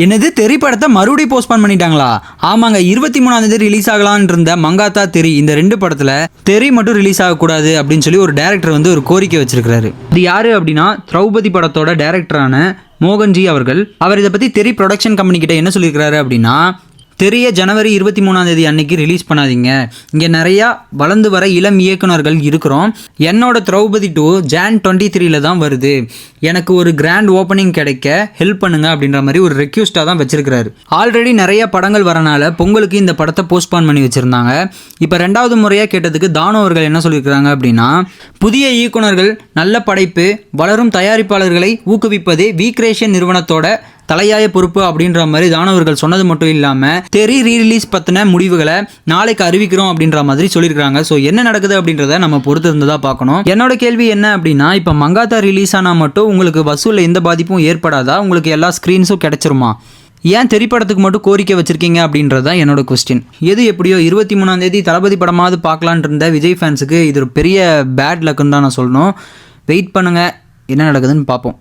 என்னது தெறி படத்தை மறுபடியும் போஸ்ட்பான் பண்ணிட்டாங்களா? ஆமாங்க, 23ஆம் தேதி ரிலீஸ் ஆகலான்னு இருந்த மங்காத்தா தெறி இந்த 2 படத்துல தெறி மட்டும் ரிலீஸ் ஆகக்கூடாது அப்படின்னு சொல்லி ஒரு டைரக்டர் வந்து ஒரு கோரிக்கை வச்சிருக்காரு. இது யாரு அப்படின்னா திரௌபதி படத்தோட டைரக்டரான மோகன்ஜி அவர்கள். அவர் இதை பத்தி தெறி ப்ரொடக்ஷன் கம்பெனி கிட்ட என்ன சொல்லியிருக்கிறாரு அப்படின்னா, தெரிய ஜனவரி 23ஆம் தேதி அன்னைக்கு ரிலீஸ் பண்ணாதீங்க. இங்கே நிறையா வளர்ந்து வர இளம் இயக்குனர்கள் இருக்கிறோம். என்னோட திரௌபதி 2 Jan 23 தான் வருது. எனக்கு ஒரு கிராண்ட் ஓப்பனிங் கிடைக்க ஹெல்ப் பண்ணுங்க அப்படின்ற மாதிரி ஒரு ரெக்யூஸ்டாக தான் வச்சிருக்கிறாரு. ஆல்ரெடி நிறைய படங்கள் வரனால பொங்கலுக்கு இந்த படத்தை போஸ்ட்பான் பண்ணி வச்சிருந்தாங்க. இப்போ 2வது முறையாக கேட்டதுக்கு தானு அவர்கள் என்ன சொல்லியிருக்கிறாங்க அப்படின்னா, புதிய இயக்குனர்கள், நல்ல படைப்பு, வளரும் தயாரிப்பாளர்களை ஊக்குவிப்பதே வி கிரியேஷன் நிறுவனத்தோட தலையாய பொறுப்பு அப்படின்ற மாதிரி தானவர்கள் சொன்னது மட்டும் இல்லாமல் தெறி ரீரிலீஸ் பற்றின முடிவுகளை நாளைக்கு அறிவிக்கிறோம் அப்படின்ற மாதிரி சொல்லியிருக்காங்க. ஸோ என்ன நடக்குது அப்படின்றத நம்ம பொறுத்து இருந்ததாக பார்க்கணும். என்னோட கேள்வி என்ன அப்படின்னா, இப்போ மங்காத்தா ரிலீஸ் ஆனால் மட்டும் உங்களுக்கு வசூலில் எந்த பாதிப்பும் ஏற்படாதா? உங்களுக்கு எல்லா ஸ்க்ரீன்ஸும் கிடைச்சிருமா? ஏன் திரைப்படத்துக்கு மட்டும் கோரிக்கை வச்சிருக்கீங்க அப்படின்றது தான் என்னோட கொஸ்டின். எது எப்படியோ 23ஆம் தேதி தளபதி படமாவது பார்க்கலான் இருந்த விஜய் ஃபேன்ஸுக்கு இது ஒரு பெரிய பேட் லக்குன்னு தான் நான் சொல்லணும். வெயிட் பண்ணுங்கள், என்ன நடக்குதுன்னு பார்ப்போம்.